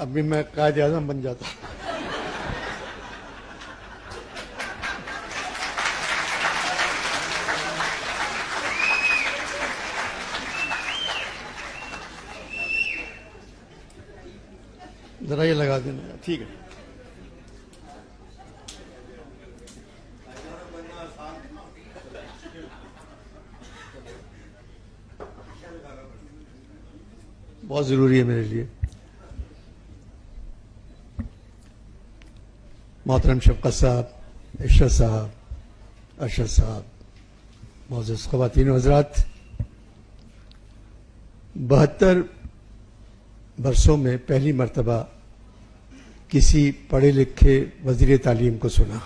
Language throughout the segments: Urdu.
ابھی میں قائد اعظم بن جاتا. ذرا یہ لگا دینا. ٹھیک ہے. بہت ضروری ہے میرے لیے. محترم شفقت صاحب، عشرت صاحب، ارشد صاحب، معزز خواتین و حضرات، 72 برسوں میں پہلی مرتبہ کسی پڑھے لکھے وزیر تعلیم کو سنا.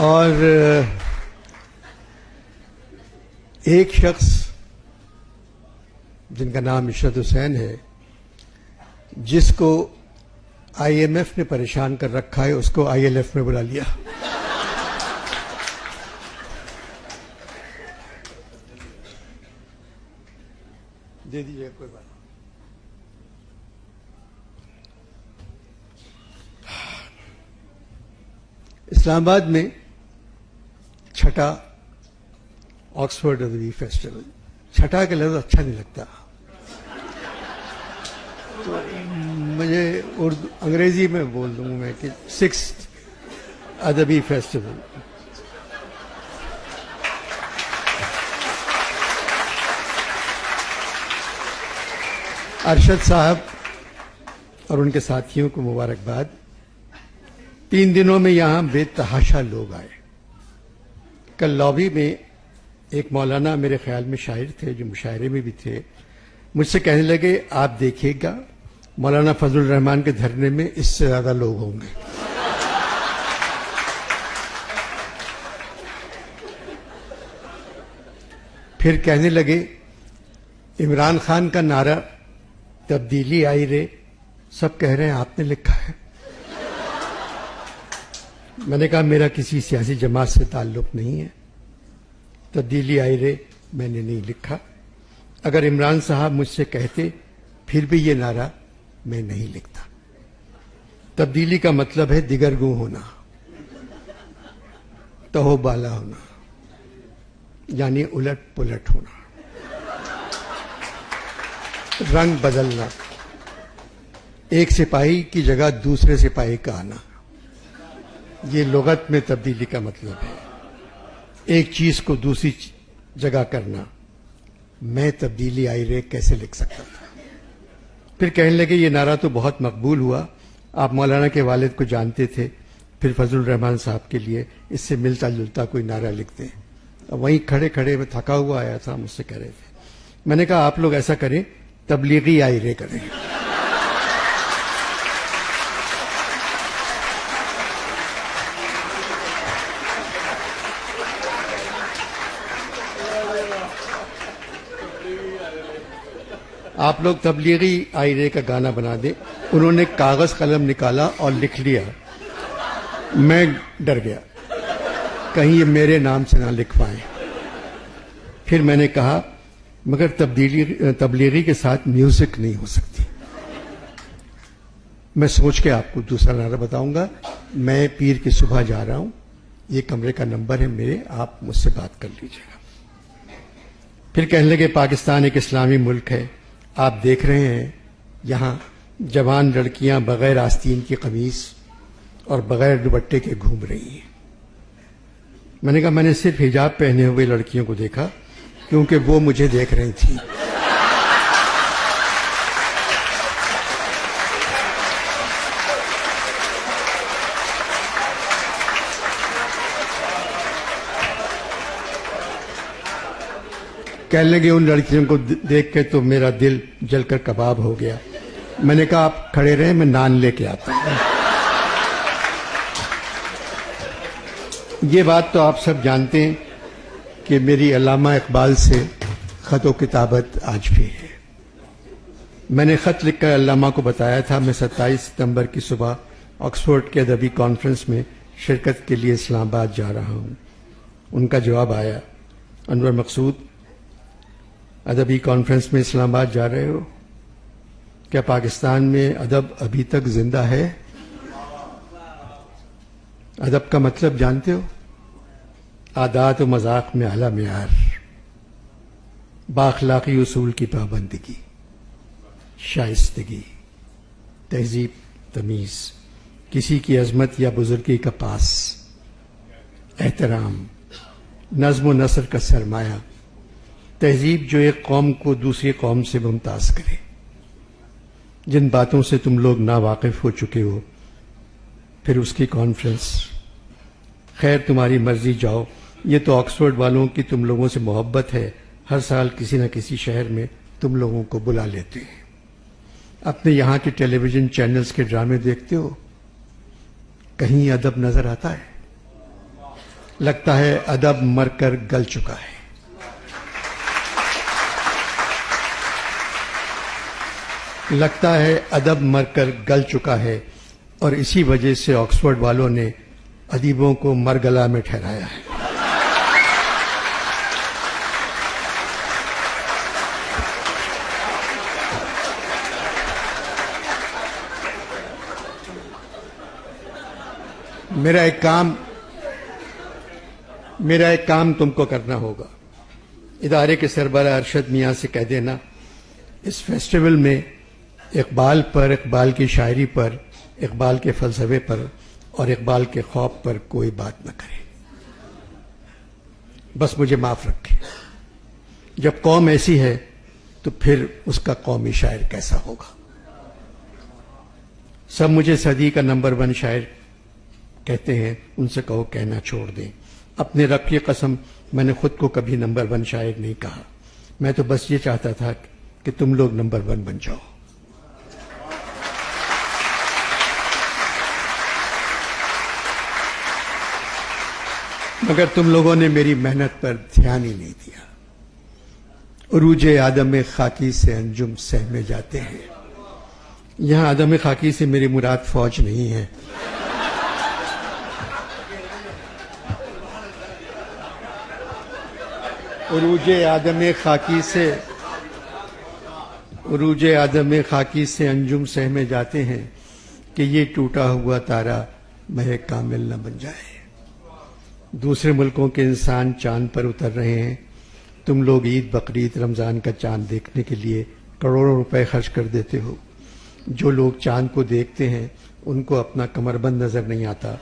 اور ایک شخص جن کا نام عشرت حسین ہے، جس کو آئی ایم ایف نے پریشان کر رکھا ہے، اس کو آئی ایل ایف میں بلا لیا. دے دیجیے کوئی بات. اسلام آباد میں چھٹا آکسفورڈ ادبی فیسٹیول. چھٹا کا لفظ اچھا نہیں لگتا تو مجھے اردو انگریزی میں بول دوں میں کہ 6th ادبی فیسٹیول. ارشد صاحب اور ان کے ساتھیوں کو مبارکباد. 3 دنوں میں یہاں بے تحاشا لوگ آئے. کل لابی میں ایک مولانا میرے خیال میں شاعر تھے جو مشاعرے میں بھی تھے، مجھ سے کہنے لگے آپ دیکھیے گا مولانا فضل الرحمان کے دھرنے میں اس سے زیادہ لوگ ہوں گے. پھر کہنے لگے عمران خان کا نعرہ تبدیلی آئی رے، سب کہہ رہے ہیں آپ نے لکھا ہے. میں نے کہا میرا کسی سیاسی جماعت سے تعلق نہیں ہے، تبدیلی آئی رے میں نے نہیں لکھا. اگر عمران صاحب مجھ سے کہتے پھر بھی یہ نعرہ میں نہیں لکھتا. تبدیلی کا مطلب ہے دیگرگوں ہونا، تہو بالا ہونا، یعنی الٹ پلٹ ہونا، رنگ بدلنا، ایک سپاہی کی جگہ دوسرے سپاہی کا آنا. یہ لغت میں تبدیلی کا مطلب ہے، ایک چیز کو دوسری جگہ کرنا. میں تبدیلی آئی رے کیسے لکھ سکتا تھا؟ پھر کہنے لگے یہ نعرہ تو بہت مقبول ہوا، آپ مولانا کے والد کو جانتے تھے، پھر فضل الرحمان صاحب کے لیے اس سے ملتا جلتا کوئی نعرہ لکھتے ہیں. اب وہیں کھڑے کھڑے میں تھکا ہوا آیا تھا، مجھ سے کہہ رہے تھے. میں نے کہا آپ لوگ ایسا کریں، تبلیغی آئی رے کریں. آپ لوگ تبلیغی آئی رے کا گانا بنا دیں. انہوں نے کاغذ قلم نکالا اور لکھ لیا. میں ڈر گیا کہیں یہ میرے نام سے نہ لکھوائیں. پھر میں نے کہا مگر تبلیغی کے ساتھ میوزک نہیں ہو سکتی. میں سوچ کے آپ کو دوسرا نعرہ بتاؤں گا. میں پیر کی صبح جا رہا ہوں، یہ کمرے کا نمبر ہے میرے، آپ مجھ سے بات کر لیجیے گا. پھر کہنے لگے پاکستان ایک اسلامی ملک ہے، آپ دیکھ رہے ہیں یہاں جوان لڑکیاں بغیر آستین کی قمیص اور بغیر دوپٹے کے گھوم رہی ہیں. میں نے کہا میں نے صرف حجاب پہنے ہوئے لڑکیوں کو دیکھا کیونکہ وہ مجھے دیکھ رہی تھیں. کہنے لگے ان لڑکیوں کو دیکھ کے تو میرا دل جل کر کباب ہو گیا. میں نے کہا آپ کھڑے رہیں، میں نان لے کے آتا ہوں. یہ بات تو آپ سب جانتے ہیں کہ میری علامہ اقبال سے خط و کتابت آج بھی ہے. میں نے خط لکھ کر علامہ کو بتایا تھا میں 27 ستمبر کی صبح آکسفورڈ کے ادبی کانفرنس میں شرکت کے لیے اسلام آباد جا رہا ہوں۔ ان کا جواب آیا، انور مقصود، ادبی کانفرنس میں اسلام آباد جا رہے ہو؟ کیا پاکستان میں ادب ابھی تک زندہ ہے؟ ادب کا مطلب جانتے ہو؟ عادات و مذاق میں اعلی معیار، بااخلاقی اصول کی پابندگی، شائستگی، تہذیب، تمیز، کسی کی عظمت یا بزرگی کا پاس، احترام، نظم و نثر کا سرمایہ، تہذیب جو ایک قوم کو دوسری قوم سے ممتاز کرے۔ جن باتوں سے تم لوگ ناواقف ہو چکے ہو، پھر اس کی کانفرنس۔ خیر تمہاری مرضی، جاؤ۔ یہ تو آکسفورڈ والوں کی تم لوگوں سے محبت ہے، ہر سال کسی نہ کسی شہر میں تم لوگوں کو بلا لیتے ہیں۔ اپنے یہاں کے ٹیلی ویژن چینلز کے ڈرامے دیکھتے ہو؟ کہیں ادب نظر آتا ہے؟ لگتا ہے ادب مر کر گل چکا ہے۔ لگتا ہے ادب مر کر گل چکا ہے، اور اسی وجہ سے آکسفورڈ والوں نے ادیبوں کو مرگلا میں ٹھہرایا ہے۔ میرا ایک کام تم کو کرنا ہوگا۔ ادارے کے سربراہ ارشد میاں سے کہہ دینا اس فیسٹیول میں اقبال پر، اقبال کی شاعری پر، اقبال کے فلسفے پر اور اقبال کے خواب پر کوئی بات نہ کرے۔ بس مجھے معاف رکھے۔ جب قوم ایسی ہے تو پھر اس کا قومی شاعر کیسا ہوگا؟ سب مجھے صدی کا نمبر 1 شاعر کہتے ہیں، ان سے کہو کہنا چھوڑ دیں۔ اپنے رب کی قسم، میں نے خود کو کبھی نمبر 1 شاعر نہیں کہا۔ میں تو بس یہ چاہتا تھا کہ تم لوگ نمبر 1 بن جاؤ۔ مگر تم لوگوں نے میری محنت پر دھیان ہی نہیں دیا۔ عروج آدم خاکی سے انجم سہمے جاتے ہیں۔ یہاں آدم خاکی سے میری مراد فوج نہیں ہے۔ عروج آدم خاکی سے انجم سہمے جاتے ہیں کہ یہ ٹوٹا ہوا تارا مہ کامل نہ بن جائے۔ دوسرے ملکوں کے انسان چاند پر اتر رہے ہیں، تم لوگ عید، بقرعید، رمضان کا چاند دیکھنے کے لیے کروڑوں روپے خرچ کر دیتے ہو۔ جو لوگ چاند کو دیکھتے ہیں ان کو اپنا کمر بند نظر نہیں آتا،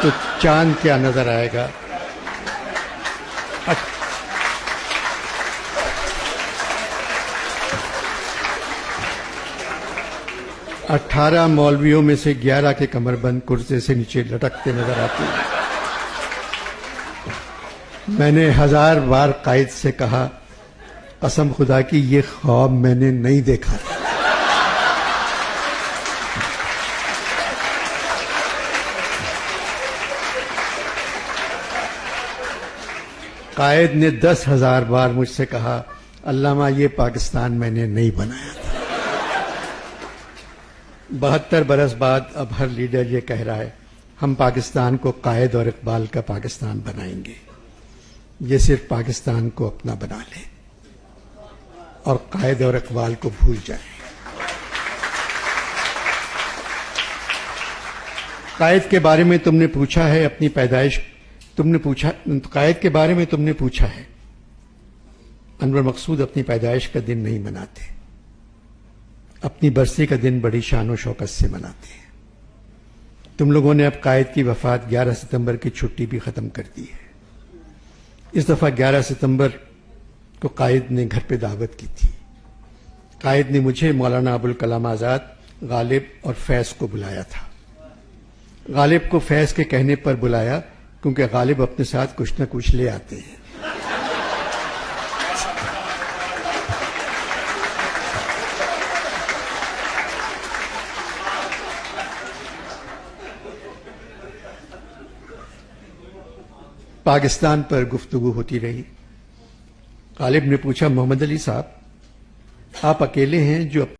تو چاند کیا نظر آئے گا؟ 18 مولویوں میں سے 11 کے کمر بند کرسے سے نیچے لٹکتے نظر آتے ہیں۔ میں نے 1000 بار قائد سے کہا، قسم خدا کی یہ خواب میں نے نہیں دیکھا تھا۔ قائد نے 10,000 بار مجھ سے کہا، علامہ یہ پاکستان میں نے نہیں بنایا تھا۔ 72 برس بعد اب ہر لیڈر یہ کہہ رہا ہے، ہم پاکستان کو قائد اور اقبال کا پاکستان بنائیں گے۔ یہ صرف پاکستان کو اپنا بنا لیں اور قائد اور اقبال کو بھول جائیں۔ قائد کے بارے میں تم نے پوچھا ہے، اپنی پیدائش قائد کے بارے میں تم نے پوچھا ہے۔ انور مقصود اپنی پیدائش کا دن نہیں مناتے، اپنی برسی کا دن بڑی شان و شوکت سے مناتے ہیں۔ تم لوگوں نے اب قائد کی وفات 11 ستمبر کی چھٹی بھی ختم کر دی ہے۔ اس دفعہ 11 ستمبر کو قائد نے گھر پہ دعوت کی تھی۔ قائد نے مجھے، مولانا ابوالکلام آزاد، غالب اور فیض کو بلایا تھا۔ غالب کو فیض کے کہنے پر بلایا کیونکہ غالب اپنے ساتھ کچھ نہ کچھ لے آتے ہیں۔ پاکستان پر گفتگو ہوتی رہی۔ غالب نے پوچھا، محمد علی صاحب آپ اکیلے ہیں جو